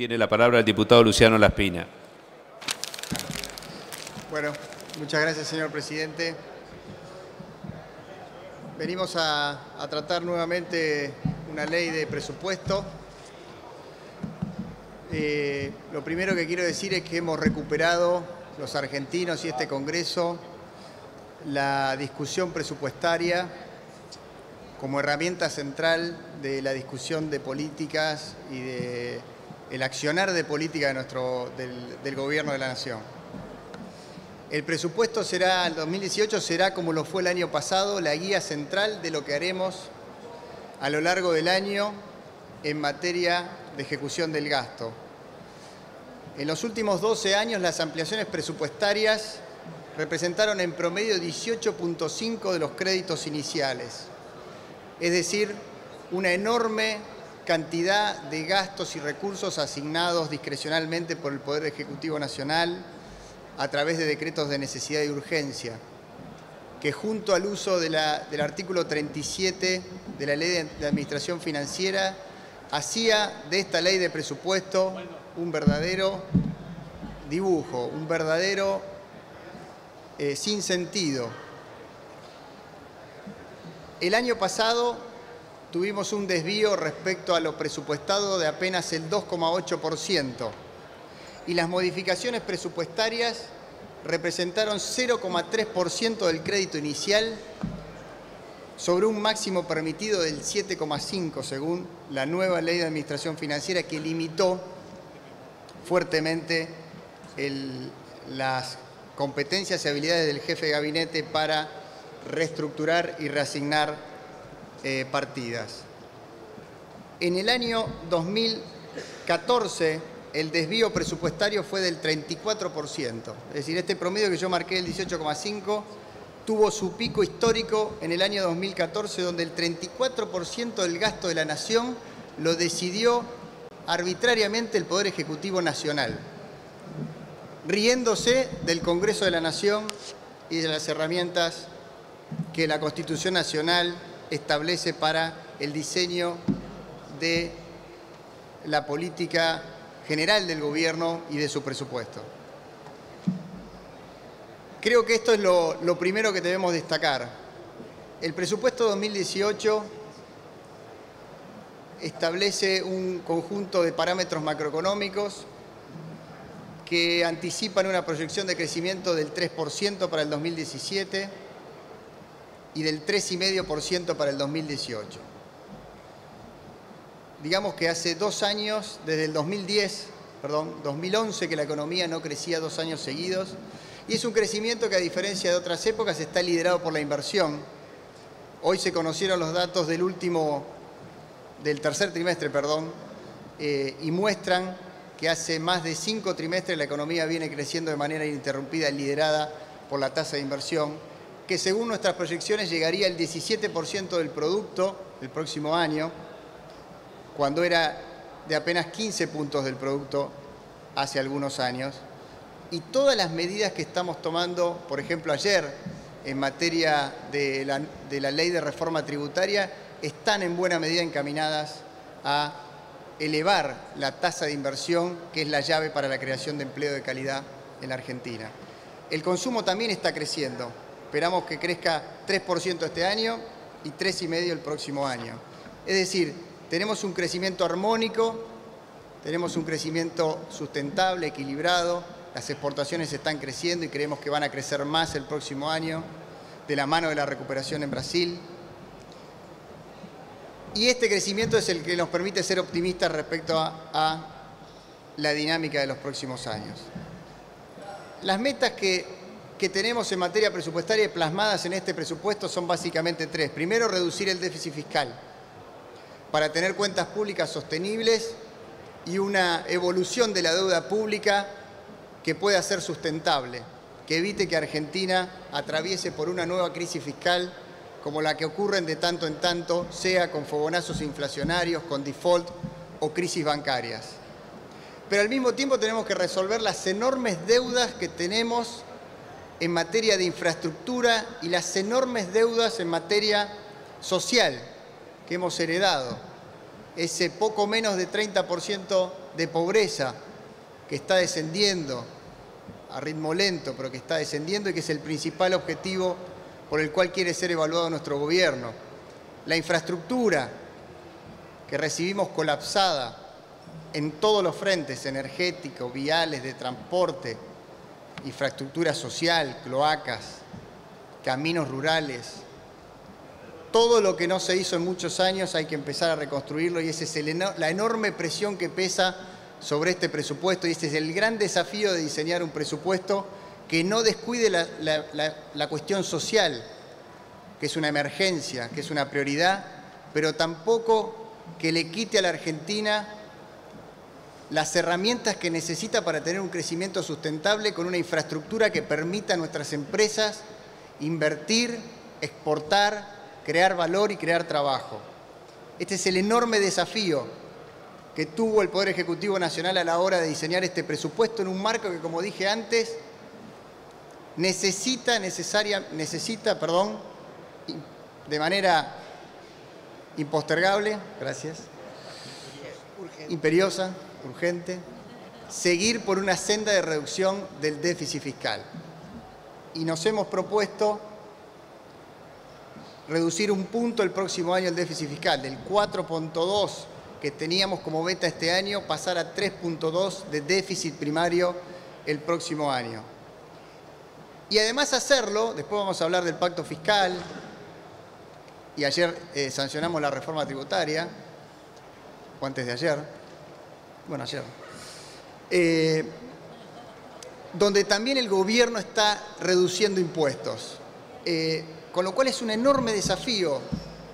Tiene la palabra el diputado Luciano Laspina. Bueno, muchas gracias, señor presidente. Venimos a tratar nuevamente una ley de presupuesto. Lo primero que quiero decir es que hemos recuperado, los argentinos y este Congreso, la discusión presupuestaria como herramienta central de la discusión de políticas y del accionar de política del Gobierno de la Nación. El presupuesto el 2018 será, como lo fue el año pasado, la guía central de lo que haremos a lo largo del año en materia de ejecución del gasto. En los últimos 12 años, las ampliaciones presupuestarias representaron en promedio 18.5 de los créditos iniciales. Es decir, una enorme cantidad de gastos y recursos asignados discrecionalmente por el Poder Ejecutivo Nacional a través de decretos de necesidad y urgencia, que junto al uso del artículo 37 de la Ley de Administración Financiera, hacía de esta ley de presupuesto un verdadero dibujo, un verdadero sinsentido. El año pasado tuvimos un desvío respecto a lo presupuestado de apenas el 2,8%. Y las modificaciones presupuestarias representaron 0,3% del crédito inicial sobre un máximo permitido del 7,5% según la nueva Ley de Administración Financiera, que limitó fuertemente las competencias y habilidades del jefe de gabinete para reestructurar y reasignar partidas. En el año 2014, el desvío presupuestario fue del 34%. Es decir, este promedio que yo marqué, el 18,5%, tuvo su pico histórico en el año 2014, donde el 34% del gasto de la Nación lo decidió arbitrariamente el Poder Ejecutivo Nacional, riéndose del Congreso de la Nación y de las herramientas que la Constitución Nacional establece para el diseño de la política general del gobierno y de su presupuesto. Creo que esto es lo primero que debemos destacar. El presupuesto 2018 establece un conjunto de parámetros macroeconómicos que anticipan una proyección de crecimiento del 3% para el 2017 y del 3,5% para el 2018. Digamos que hace 2 años, desde el 2011, que la economía no crecía 2 años seguidos, y es un crecimiento que, a diferencia de otras épocas, está liderado por la inversión. Hoy se conocieron los datos del tercer trimestre, y muestran que hace más de 5 trimestres la economía viene creciendo de manera ininterrumpida, liderada por la tasa de inversión, que según nuestras proyecciones llegaría al 17% del producto el próximo año, cuando era de apenas 15 puntos del producto hace algunos años. Y todas las medidas que estamos tomando, por ejemplo ayer, en materia de la ley de reforma tributaria, están en buena medida encaminadas a elevar la tasa de inversión, que es la llave para la creación de empleo de calidad en la Argentina. El consumo también está creciendo. Esperamos que crezca 3% este año y 3,5% el próximo año. Es decir, tenemos un crecimiento armónico, tenemos un crecimiento sustentable, equilibrado. Las exportaciones están creciendo y creemos que van a crecer más el próximo año, de la mano de la recuperación en Brasil. Y este crecimiento es el que nos permite ser optimistas respecto a la dinámica de los próximos años. Las metas que tenemos en materia presupuestaria y plasmadas en este presupuesto son básicamente 3. Primero, reducir el déficit fiscal para tener cuentas públicas sostenibles y una evolución de la deuda pública que pueda ser sustentable, que evite que Argentina atraviese por una nueva crisis fiscal como la que ocurren de tanto en tanto, sea con fogonazos inflacionarios, con default o crisis bancarias. Pero al mismo tiempo tenemos que resolver las enormes deudas que tenemos en materia de infraestructura y las enormes deudas en materia social que hemos heredado. ese poco menos de 30% de pobreza que está descendiendo a ritmo lento, pero que está descendiendo y que es el principal objetivo por el cual quiere ser evaluado nuestro gobierno. La infraestructura que recibimos colapsada en todos los frentes, energético, viales, de transporte, infraestructura social, cloacas, caminos rurales. Todo lo que no se hizo en muchos años hay que empezar a reconstruirlo y esa es la enorme presión que pesa sobre este presupuesto y este es el gran desafío de diseñar un presupuesto que no descuide la cuestión social, que es una emergencia, que es una prioridad, pero tampoco que le quite a la Argentina las herramientas que necesita para tener un crecimiento sustentable con una infraestructura que permita a nuestras empresas invertir, exportar, crear valor y crear trabajo. Este es el enorme desafío que tuvo el Poder Ejecutivo Nacional a la hora de diseñar este presupuesto en un marco que, como dije antes, necesita de manera impostergable, imperiosa, urgente, seguir por una senda de reducción del déficit fiscal. Y nos hemos propuesto reducir un punto el próximo año el déficit fiscal, del 4.2 que teníamos como meta este año, pasar a 3.2 de déficit primario el próximo año. Y además hacerlo, después vamos a hablar del pacto fiscal, y ayer sancionamos la reforma tributaria, o antes de ayer, bueno, ayer, donde también el gobierno está reduciendo impuestos. Con lo cual es un enorme desafío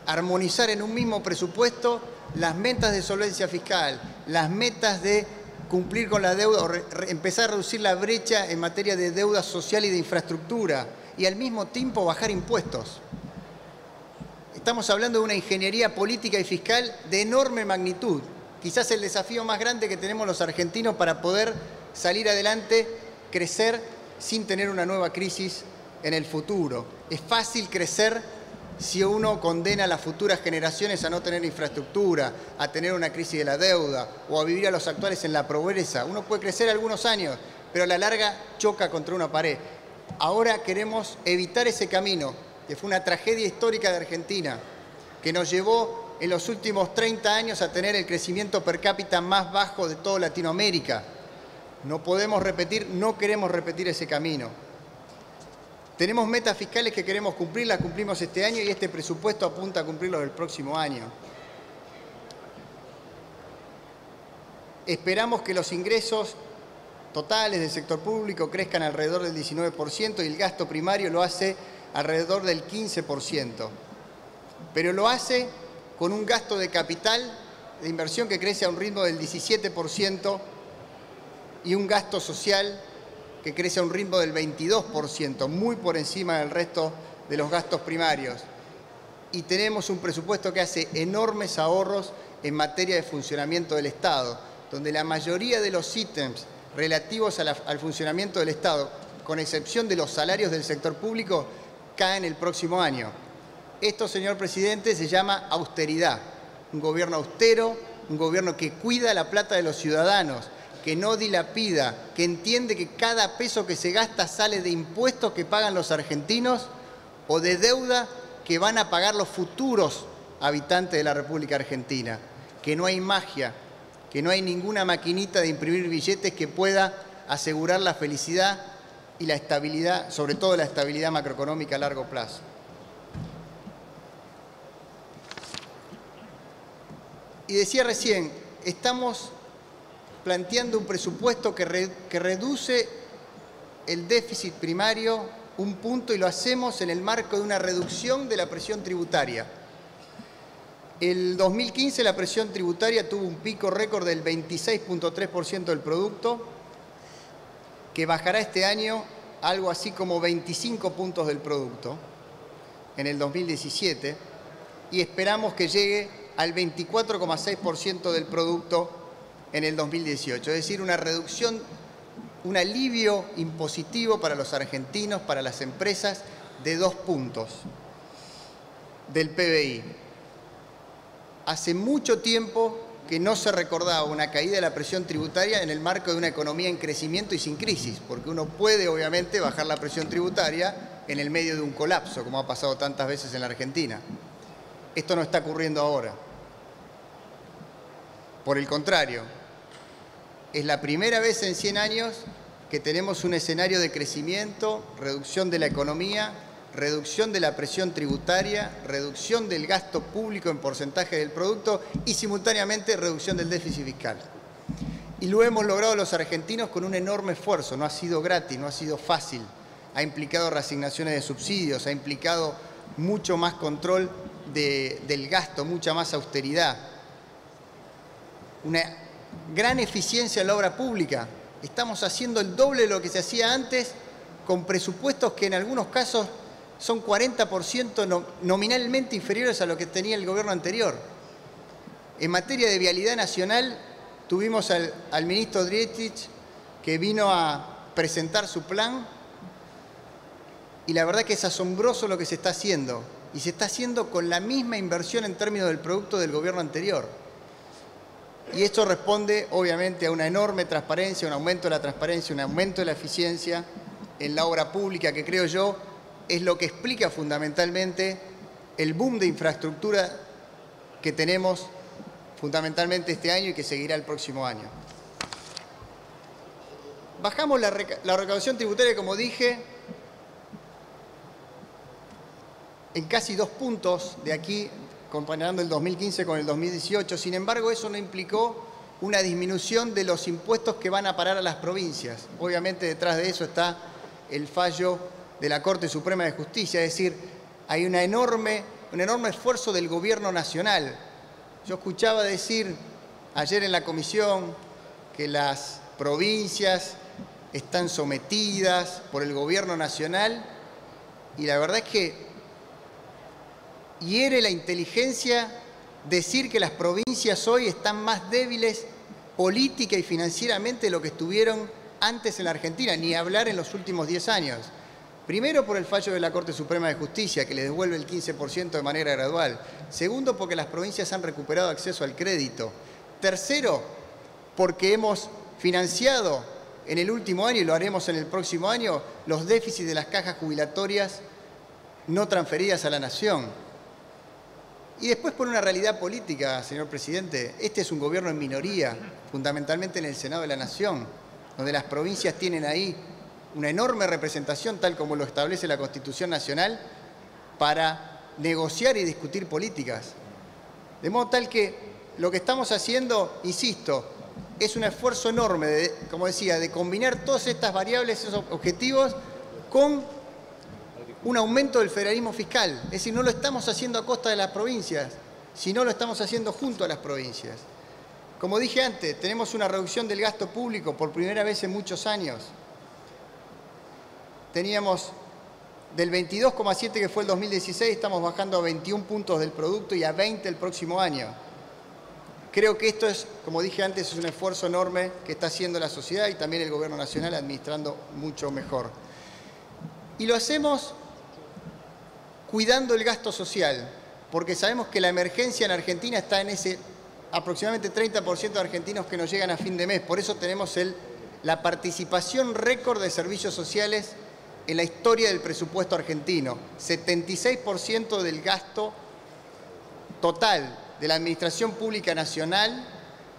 armonizar en un mismo presupuesto las metas de solvencia fiscal, las metas de cumplir con la deuda o empezar a reducir la brecha en materia de deuda social y de infraestructura y al mismo tiempo bajar impuestos. Estamos hablando de una ingeniería política y fiscal de enorme magnitud. Quizás el desafío más grande que tenemos los argentinos para poder salir adelante, crecer sin tener una nueva crisis en el futuro. Es fácil crecer si uno condena a las futuras generaciones a no tener infraestructura, a tener una crisis de la deuda o a vivir a los actuales en la pobreza. Uno puede crecer algunos años, pero a la larga choca contra una pared. Ahora queremos evitar ese camino, que fue una tragedia histórica de Argentina, que nos llevó en los últimos 30 años a tener el crecimiento per cápita más bajo de toda Latinoamérica. No podemos repetir, no queremos repetir ese camino. Tenemos metas fiscales que queremos cumplir, las cumplimos este año y este presupuesto apunta a cumplirlos el próximo año. Esperamos que los ingresos totales del sector público crezcan alrededor del 19% y el gasto primario lo hace alrededor del 15%. Pero lo hace con un gasto de capital de inversión que crece a un ritmo del 17% y un gasto social que crece a un ritmo del 22%, muy por encima del resto de los gastos primarios. Y tenemos un presupuesto que hace enormes ahorros en materia de funcionamiento del Estado, donde la mayoría de los ítems relativos al funcionamiento del Estado, con excepción de los salarios del sector público, caen el próximo año. Esto, señor presidente, se llama austeridad. Un gobierno austero, un gobierno que cuida la plata de los ciudadanos, que no dilapida, que entiende que cada peso que se gasta sale de impuestos que pagan los argentinos o de deuda que van a pagar los futuros habitantes de la República Argentina. Que no hay magia, que no hay ninguna maquinita de imprimir billetes que pueda asegurar la felicidad y la estabilidad, sobre todo la estabilidad macroeconómica a largo plazo. Y decía recién, estamos planteando un presupuesto que reduce el déficit primario un punto y lo hacemos en el marco de una reducción de la presión tributaria. El 2015 la presión tributaria tuvo un pico récord del 26.3% del producto, que bajará este año algo así como 25 puntos del producto en el 2017 y esperamos que llegue al 24,6% del producto en el 2018, es decir, una reducción, un alivio impositivo para los argentinos, para las empresas, de 2 puntos del PBI. Hace mucho tiempo que no se recordaba una caída de la presión tributaria en el marco de una economía en crecimiento y sin crisis, porque uno puede, obviamente, bajar la presión tributaria en el medio de un colapso, como ha pasado tantas veces en la Argentina. Esto no está ocurriendo ahora. Por el contrario, es la primera vez en 100 años que tenemos un escenario de crecimiento, reducción de la economía, reducción de la presión tributaria, reducción del gasto público en porcentaje del producto y simultáneamente reducción del déficit fiscal. Y lo hemos logrado los argentinos con un enorme esfuerzo, no ha sido gratis, no ha sido fácil, ha implicado reasignaciones de subsidios, ha implicado mucho más control del gasto, mucha más austeridad, una gran eficiencia en la obra pública. Estamos haciendo el doble de lo que se hacía antes con presupuestos que en algunos casos son 40% nominalmente inferiores a lo que tenía el gobierno anterior. En materia de vialidad nacional, tuvimos al ministro Drietich, que vino a presentar su plan, y la verdad que es asombroso lo que se está haciendo, y se está haciendo con la misma inversión en términos del producto del gobierno anterior. Y esto responde, obviamente, a una enorme transparencia, un aumento de la transparencia, un aumento de la eficiencia en la obra pública, que creo yo es lo que explica fundamentalmente el boom de infraestructura que tenemos fundamentalmente este año y que seguirá el próximo año. Bajamos la recaudación tributaria, como dije, en casi 2 puntos de aquí, comparando el 2015 con el 2018. Sin embargo, eso no implicó una disminución de los impuestos que van a parar a las provincias. Obviamente, detrás de eso está el fallo de la Corte Suprema de Justicia, es decir, hay un enorme esfuerzo del gobierno nacional. Yo escuchaba decir ayer en la comisión que las provincias están sometidas por el gobierno nacional y la verdad es que hiere la inteligencia decir que las provincias hoy están más débiles política y financieramente de lo que estuvieron antes en la Argentina, ni hablar en los últimos 10 años. Primero, por el fallo de la Corte Suprema de Justicia, que le devuelve el 15% de manera gradual. Segundo, porque las provincias han recuperado acceso al crédito. Tercero, porque hemos financiado en el último año, y lo haremos en el próximo año, los déficits de las cajas jubilatorias no transferidas a la Nación. Y después por una realidad política, señor presidente. Este es un gobierno en minoría, fundamentalmente en el Senado de la Nación, donde las provincias tienen ahí una enorme representación, tal como lo establece la Constitución Nacional, para negociar y discutir políticas. De modo tal que lo que estamos haciendo, insisto, es un esfuerzo enorme, como decía, de combinar todas estas variables, esos objetivos, con un aumento del federalismo fiscal. Es decir, no lo estamos haciendo a costa de las provincias, sino lo estamos haciendo junto a las provincias. Como dije antes, tenemos una reducción del gasto público por primera vez en muchos años. Teníamos del 22,7 que fue el 2016, estamos bajando a 21 puntos del producto y a 20 el próximo año. Creo que esto es, como dije antes, es un esfuerzo enorme que está haciendo la sociedad y también el gobierno nacional administrando mucho mejor. Y lo hacemos cuidando el gasto social, porque sabemos que la emergencia en Argentina está en ese aproximadamente 30% de argentinos que no llegan a fin de mes. Por eso tenemos la participación récord de servicios sociales en la historia del presupuesto argentino. 76% del gasto total de la Administración Pública Nacional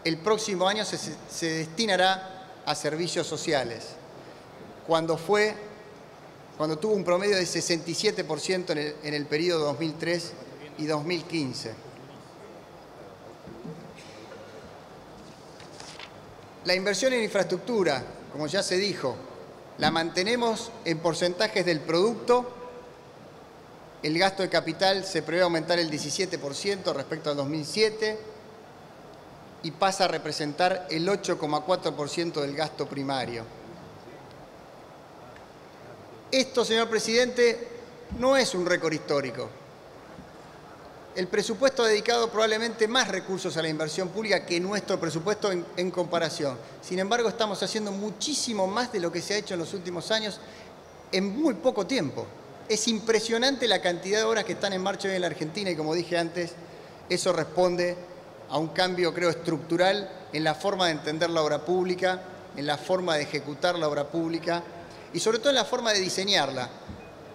el próximo año se destinará a servicios sociales, cuando tuvo un promedio de 67% en el periodo 2003 y 2015. La inversión en infraestructura, como ya se dijo, la mantenemos en porcentajes del producto. El gasto de capital se prevé aumentar el 17% respecto al 2007 y pasa a representar el 8,4% del gasto primario. Esto, señor presidente, no es un récord histórico. El presupuesto ha dedicado probablemente más recursos a la inversión pública que nuestro presupuesto en comparación. Sin embargo, estamos haciendo muchísimo más de lo que se ha hecho en los últimos años en muy poco tiempo. Es impresionante la cantidad de obras que están en marcha hoy en la Argentina y, como dije antes, Eso responde a un cambio, creo, estructural en la forma de entender la obra pública, en la forma de ejecutar la obra pública y sobre todo en la forma de diseñarla,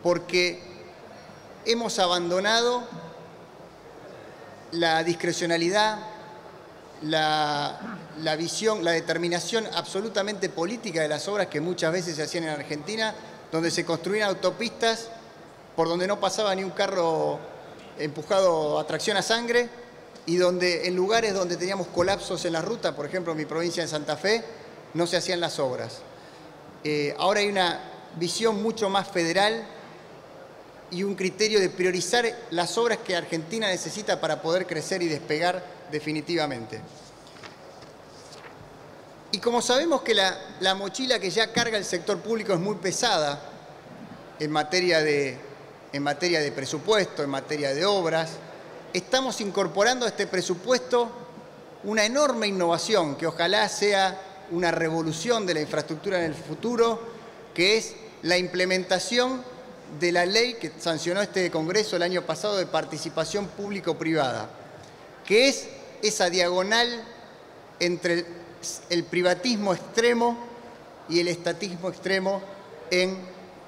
porque hemos abandonado la discrecionalidad, la visión, la determinación absolutamente política de las obras que muchas veces se hacían en Argentina, donde se construían autopistas por donde no pasaba ni un carro empujado a tracción a sangre y donde en lugares donde teníamos colapsos en la ruta, por ejemplo en mi provincia de Santa Fe, no se hacían las obras. Ahora hay una visión mucho más federal y un criterio de priorizar las obras que Argentina necesita para poder crecer y despegar definitivamente. Y como sabemos que la mochila que ya carga el sector público es muy pesada en materia de presupuesto, en materia de obras, estamos incorporando a este presupuesto una enorme innovación que ojalá sea una revolución de la infraestructura en el futuro, que es la implementación de la ley que sancionó este Congreso el año pasado de participación público-privada, que es esa diagonal entre el privatismo extremo y el estatismo extremo en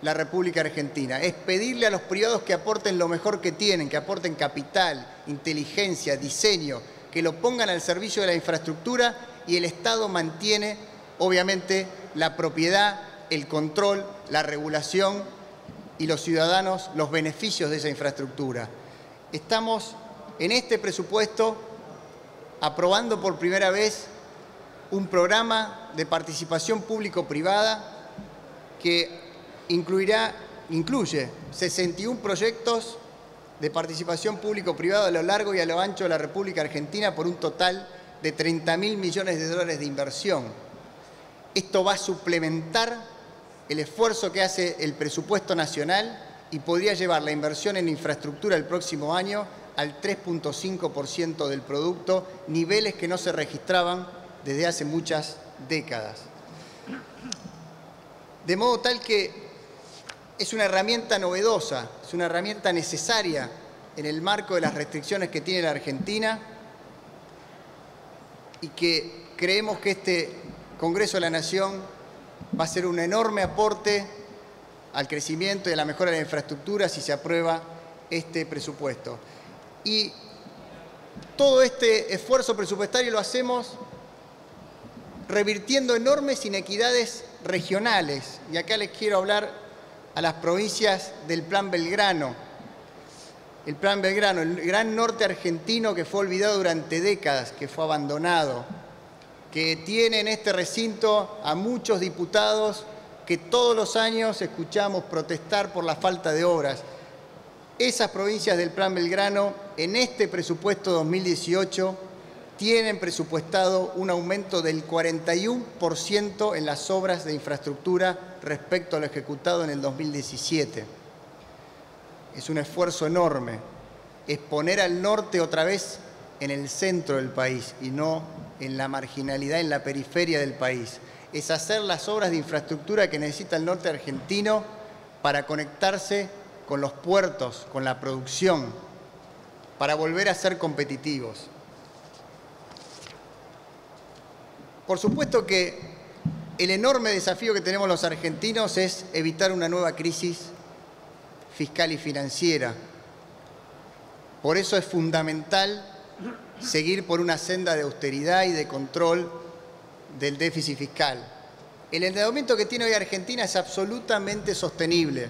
la República Argentina. Es pedirle a los privados que aporten lo mejor que tienen, que aporten capital, inteligencia, diseño, que lo pongan al servicio de la infraestructura y el Estado mantiene, obviamente, la propiedad, el control, la regulación y los ciudadanos los beneficios de esa infraestructura. Estamos en este presupuesto aprobando por primera vez un programa de participación público-privada que incluye 61 proyectos de participación público-privada a lo largo y a lo ancho de la República Argentina por un total de 30.000 millones de dólares de inversión. Esto va a suplementar el esfuerzo que hace el presupuesto nacional y podría llevar la inversión en infraestructura el próximo año al 3.5% del producto, niveles que no se registraban desde hace muchas décadas. De modo tal que es una herramienta novedosa, es una herramienta necesaria en el marco de las restricciones que tiene la Argentina y que creemos que este Congreso de la Nación va a ser un enorme aporte al crecimiento y a la mejora de la infraestructura si se aprueba este presupuesto. Y todo este esfuerzo presupuestario lo hacemos revirtiendo enormes inequidades regionales. Y acá les quiero hablar a las provincias del Plan Belgrano. El Plan Belgrano, el gran norte argentino que fue olvidado durante décadas, que fue abandonado, que tiene en este recinto a muchos diputados que todos los años escuchamos protestar por la falta de obras. Esas provincias del Plan Belgrano, en este presupuesto 2018, tienen presupuestado un aumento del 41% en las obras de infraestructura respecto a lo ejecutado en el 2017. Es un esfuerzo enorme. Es poner al norte otra vez en el centro del país y no en la marginalidad, en la periferia del país. Es hacer las obras de infraestructura que necesita el norte argentino para conectarse con los puertos, con la producción, para volver a ser competitivos. Por supuesto que el enorme desafío que tenemos los argentinos es evitar una nueva crisis fiscal y financiera. Por eso es fundamental seguir por una senda de austeridad y de control del déficit fiscal. El endeudamiento que tiene hoy Argentina es absolutamente sostenible.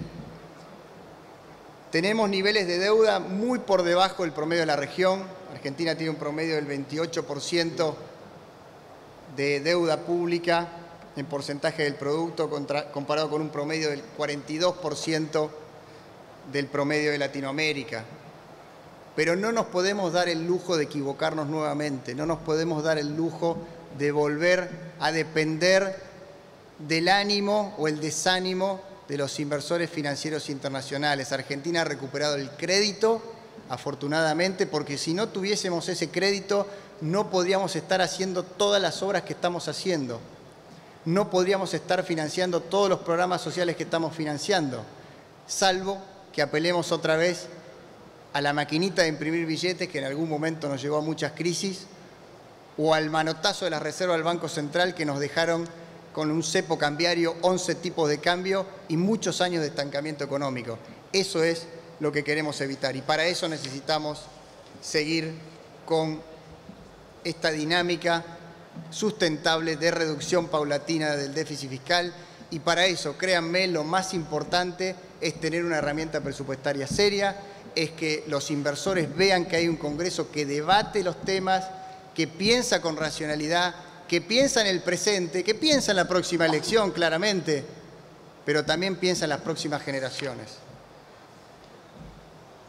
Tenemos niveles de deuda muy por debajo del promedio de la región. Argentina tiene un promedio del 28% de deuda pública en porcentaje del producto comparado con un promedio del 42% del promedio de Latinoamérica. Pero no nos podemos dar el lujo de equivocarnos nuevamente, no nos podemos dar el lujo de volver a depender del ánimo o el desánimo de los inversores financieros internacionales. Argentina ha recuperado el crédito, afortunadamente, porque si no tuviésemos ese crédito, no podríamos estar haciendo todas las obras que estamos haciendo. No podríamos estar financiando todos los programas sociales que estamos financiando, salvo que apelemos otra vez a la maquinita de imprimir billetes que en algún momento nos llevó a muchas crisis, o al manotazo de las reservas del Banco Central que nos dejaron con un cepo cambiario, 11 tipos de cambio y muchos años de estancamiento económico. Eso es lo que queremos evitar y para eso necesitamos seguir con esta dinámica sustentable de reducción paulatina del déficit fiscal y para eso, créanme, lo más importante es tener una herramienta presupuestaria seria, es que los inversores vean que hay un Congreso que debate los temas, que piensa con racionalidad, que piensa en el presente, que piensa en la próxima elección, claramente, pero también piensa en las próximas generaciones.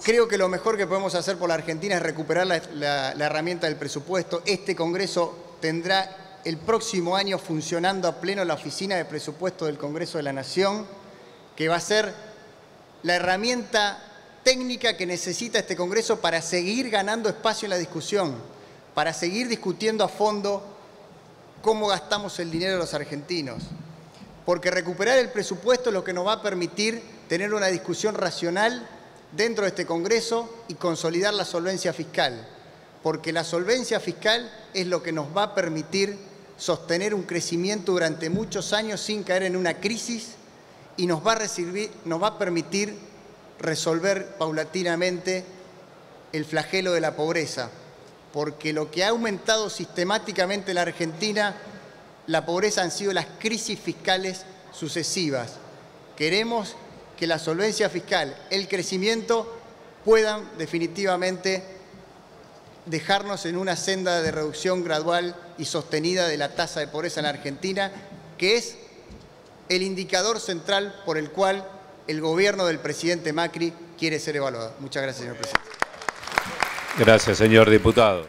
Creo que lo mejor que podemos hacer por la Argentina es recuperar la herramienta del presupuesto. Este Congreso tendrá el próximo año funcionando a pleno la Oficina de Presupuesto del Congreso de la Nación, que va a ser la herramienta técnica que necesita este Congreso para seguir ganando espacio en la discusión, para seguir discutiendo a fondo cómo gastamos el dinero de los argentinos. Porque recuperar el presupuesto es lo que nos va a permitir tener una discusión racional dentro de este Congreso y consolidar la solvencia fiscal. Porque la solvencia fiscal es lo que nos va a permitir sostener un crecimiento durante muchos años sin caer en una crisis y nos va a permitir resolver paulatinamente el flagelo de la pobreza. Porque lo que ha aumentado sistemáticamente en la Argentina, la pobreza han sido las crisis fiscales sucesivas. Queremos que la solvencia fiscal, el crecimiento, puedan definitivamente dejarnos en una senda de reducción gradual y sostenida de la tasa de pobreza en la Argentina, que es el indicador central por el cual el gobierno del presidente Macri quiere ser evaluado. Muchas gracias, señor presidente. Gracias, señor diputado.